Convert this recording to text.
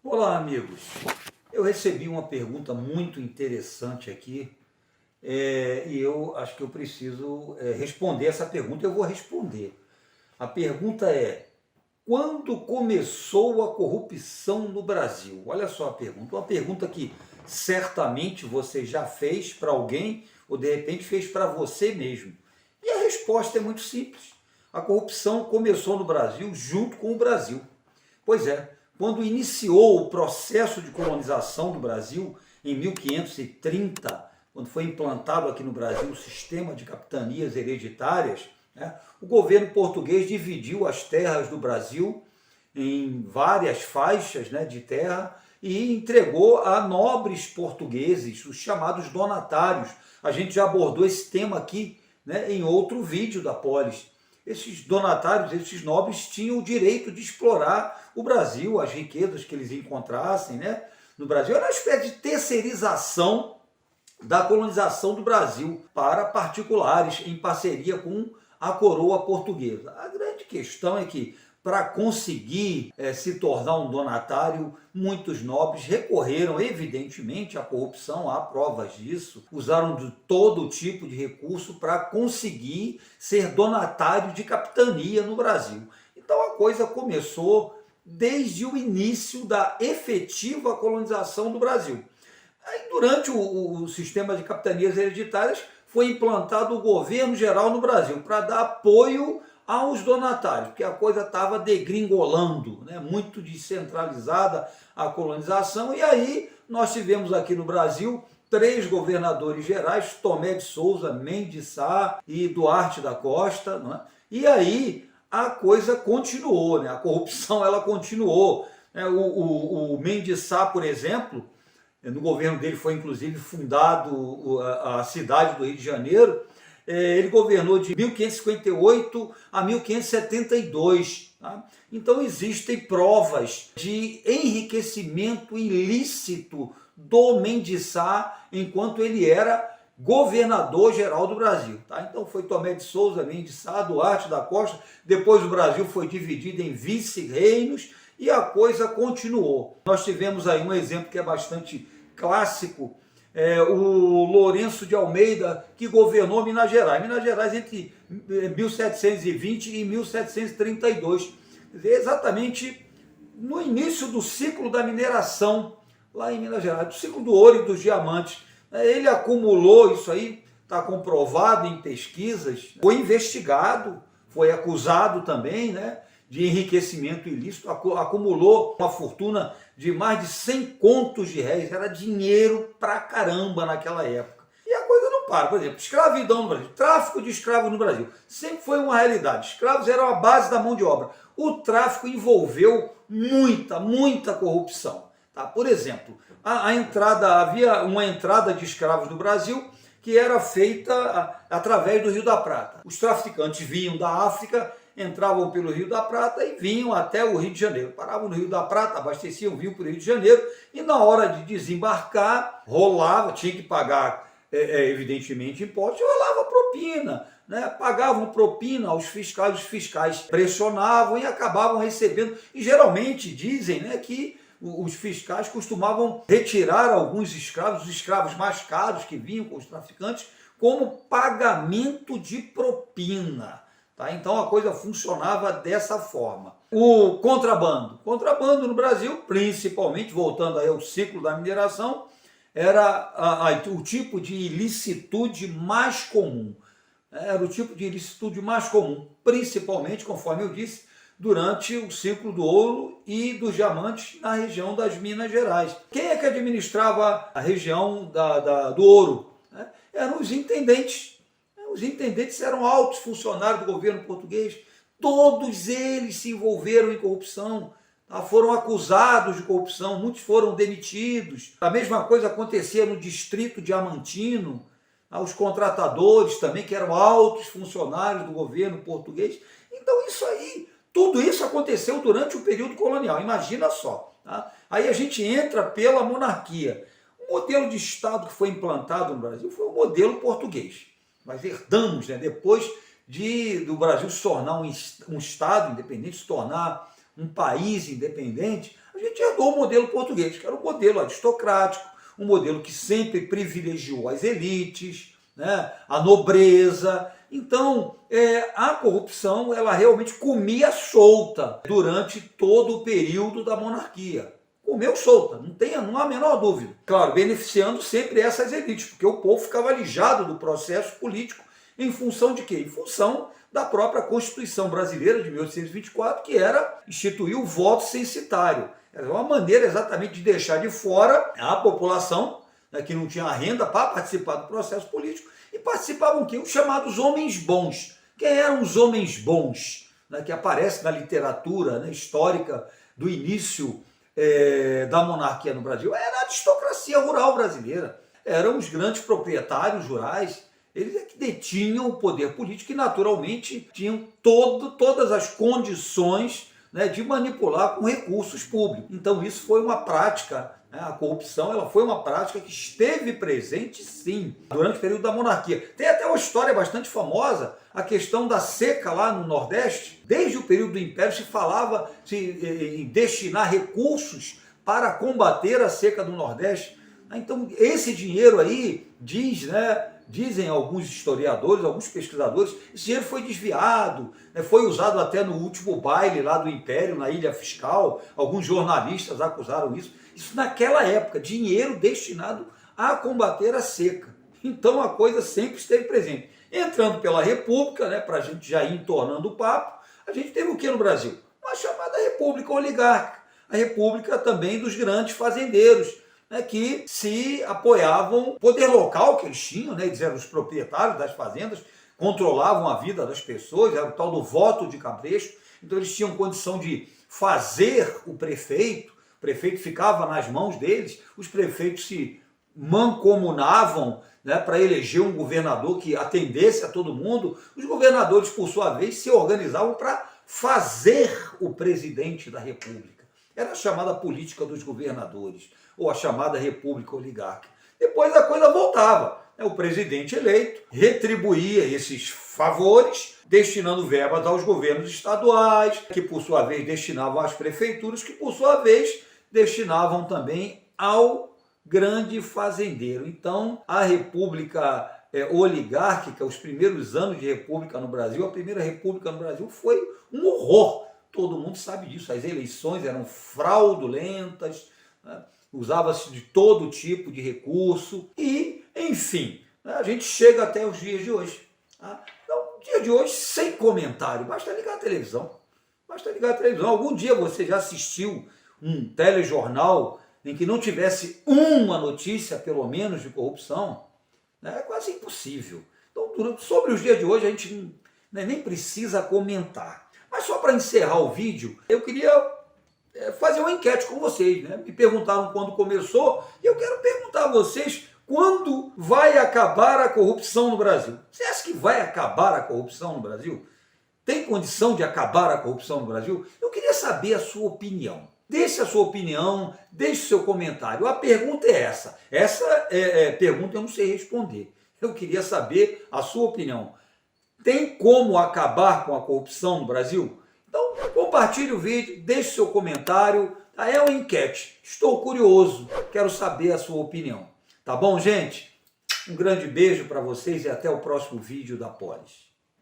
Olá, amigos. Eu recebi uma pergunta muito interessante aqui e eu acho que eu preciso responder essa pergunta. Eu vou responder. A pergunta é: quando começou a corrupção no Brasil? Olha só a pergunta. Uma pergunta que certamente você já fez para alguém ou de repente fez para você mesmo. E a resposta é muito simples. A corrupção começou no Brasil junto com o Brasil. Pois é, quando iniciou o processo de colonização do Brasil, em 1530, quando foi implantado aqui no Brasil o sistema de capitanias hereditárias, né, o governo português dividiu as terras do Brasil em várias faixas, né, de terra e entregou a nobres portugueses, os chamados donatários. A gente já abordou esse tema aqui, né, em outro vídeo da Polis. Esses donatários, esses nobres, tinham o direito de explorar o Brasil, as riquezas que eles encontrassem, né, no Brasil. Era uma espécie de terceirização da colonização do Brasil para particulares, em parceria com a coroa portuguesa. A grande questão é que, para conseguir se tornar um donatário, muitos nobres recorreram, evidentemente, à corrupção, há provas disso, usaram de todo tipo de recurso para conseguir ser donatário de capitania no Brasil. Então a coisa começou desde o início da efetiva colonização do Brasil. Aí, durante o sistema de capitanias hereditárias, foi implantado o governo geral no Brasil para dar apoio aos donatários, porque a coisa estava degringolando, né? Muito descentralizada a colonização, e aí nós tivemos aqui no Brasil três governadores gerais, Tomé de Souza, Mendes Sá e Duarte da Costa, não é? E aí a coisa continuou, né? A corrupção ela continuou. O Mendes Sá, por exemplo, no governo dele foi inclusive fundado a cidade do Rio de Janeiro. Ele governou de 1558 a 1572. Tá? Então existem provas de enriquecimento ilícito do Mendes Sá enquanto ele era governador-geral do Brasil. Tá? Então foi Tomé de Souza, Mendes Sá, Duarte da Costa, depois o Brasil foi dividido em vice-reinos e a coisa continuou. Nós tivemos aí um exemplo que é bastante clássico, o Lourenço de Almeida, que governou Minas Gerais. Minas Gerais entre 1720 e 1732. Quer dizer, exatamente no início do ciclo da mineração, lá em Minas Gerais, do ciclo do ouro e dos diamantes. Ele acumulou isso aí, está comprovado em pesquisas, foi investigado, foi acusado também, né, de enriquecimento ilícito, acumulou uma fortuna de mais de 100 contos de réis, era dinheiro pra caramba naquela época. E a coisa não para. Por exemplo, escravidão no Brasil, tráfico de escravos no Brasil, sempre foi uma realidade. Escravos eram a base da mão de obra. O tráfico envolveu muita corrupção. Tá? Por exemplo, havia uma entrada de escravos no Brasil que era feita através do Rio da Prata. Os traficantes vinham da África, entravam pelo Rio da Prata e vinham até o Rio de Janeiro. Paravam no Rio da Prata, abasteciam, vinham para o Rio de Janeiro e na hora de desembarcar, rolava, tinha que pagar, evidentemente, impostos, rolava propina. Né? Pagavam propina aos fiscais, os fiscais pressionavam e acabavam recebendo. E geralmente dizem, né, que os fiscais costumavam retirar alguns escravos, os escravos mais caros que vinham com os traficantes, como pagamento de propina. Tá? Então a coisa funcionava dessa forma. O contrabando. Contrabando no Brasil, principalmente, voltando aí ao ciclo da mineração, era o tipo de ilicitude mais comum. Era o tipo de ilicitude mais comum, principalmente, conforme eu disse, durante o ciclo do ouro e dos diamantes na região das Minas Gerais. Quem é que administrava a região do ouro? Eram os intendentes. Os intendentes eram altos funcionários do governo português, todos eles se envolveram em corrupção, tá? Foram acusados de corrupção, muitos foram demitidos. A mesma coisa acontecia no distrito diamantino, tá? Os contratadores também, que eram altos funcionários do governo português. Então isso aí, tudo isso aconteceu durante o período colonial, imagina só. Tá? Aí a gente entra pela monarquia. O modelo de Estado que foi implantado no Brasil foi o modelo português. Nós herdamos, né, depois do Brasil se tornar um Estado independente, se tornar um país independente, a A gente herdou o modelo português, que era um modelo aristocrático, um modelo que sempre privilegiou as elites, né, a nobreza. Então, a corrupção ela realmente comia solta durante todo o período da monarquia. Comeu solta, não há a menor dúvida. Claro, beneficiando sempre essas elites, porque o povo ficava alijado do processo político em função de quê? Em função da própria Constituição brasileira de 1824, que era instituir o voto censitário. Era uma maneira exatamente de deixar de fora a população, né, que não tinha renda para participar do processo político, e participavam quem? Os chamados homens bons. Quem eram os homens bons? Né, que aparece na literatura, né, histórica do início da monarquia no Brasil? Era a aristocracia rural brasileira. Eram os grandes proprietários rurais. Eles é que detinham o poder político e, naturalmente, tinham todas as condições, né, de manipular com recursos públicos. Então, isso foi uma prática, né, a corrupção ela foi uma prática que esteve presente, sim, durante o período da monarquia. Tem até uma história bastante famosa, a questão da seca lá no Nordeste. Desde o período do Império se falava em destinar recursos para combater a seca do Nordeste. Então, esse dinheiro aí, dizem alguns historiadores, alguns pesquisadores, esse dinheiro foi desviado, né, foi usado até no último baile lá do Império, na Ilha Fiscal. Alguns jornalistas acusaram isso. Isso naquela época, dinheiro destinado a combater a seca. Então a coisa sempre esteve presente. Entrando pela República, né, para a gente já ir entornando o papo, a gente teve o que no Brasil? Uma chamada República Oligárquica. A República também dos grandes fazendeiros, né, que se apoiavam no poder local que eles tinham, né, eles eram os proprietários das fazendas, controlavam a vida das pessoas, era o tal do voto de cabresto. Então eles tinham condição de fazer o prefeito ficava nas mãos deles, os prefeitos se mancomunavam, né, para eleger um governador que atendesse a todo mundo. Os governadores, por sua vez, se organizavam para fazer o presidente da República. Era a chamada política dos governadores, ou a chamada República Oligárquica. Depois a coisa voltava. O presidente eleito retribuía esses favores, destinando verbas aos governos estaduais, que por sua vez destinavam às prefeituras, que por sua vez destinavam também ao grande fazendeiro. Então, a República oligárquica, os primeiros anos de República no Brasil, a primeira República no Brasil foi um horror. Todo mundo sabe disso. As eleições eram fraudulentas, né? Usava-se de todo tipo de recurso e, enfim, né, a gente chega até os dias de hoje. Tá? Então, dia de hoje, sem comentário, basta ligar a televisão. Basta ligar a televisão. Algum dia você já assistiu um telejornal em que não tivesse uma notícia, pelo menos, de corrupção? É quase impossível. Então, sobre os dias de hoje, a gente nem precisa comentar. Mas só para encerrar o vídeo, eu queria fazer uma enquete com vocês, né? Me perguntaram quando começou, e eu quero perguntar a vocês quando vai acabar a corrupção no Brasil. Você acha que vai acabar a corrupção no Brasil? Tem condição de acabar a corrupção no Brasil? Eu queria saber a sua opinião. Deixe a sua opinião, deixe o seu comentário. A pergunta é essa. Essa pergunta eu não sei responder. Eu queria saber a sua opinião. Tem como acabar com a corrupção no Brasil? Então, compartilhe o vídeo, deixe seu comentário. É uma enquete. Estou curioso, quero saber a sua opinião. Tá bom, gente? Um grande beijo para vocês e até o próximo vídeo da Polis.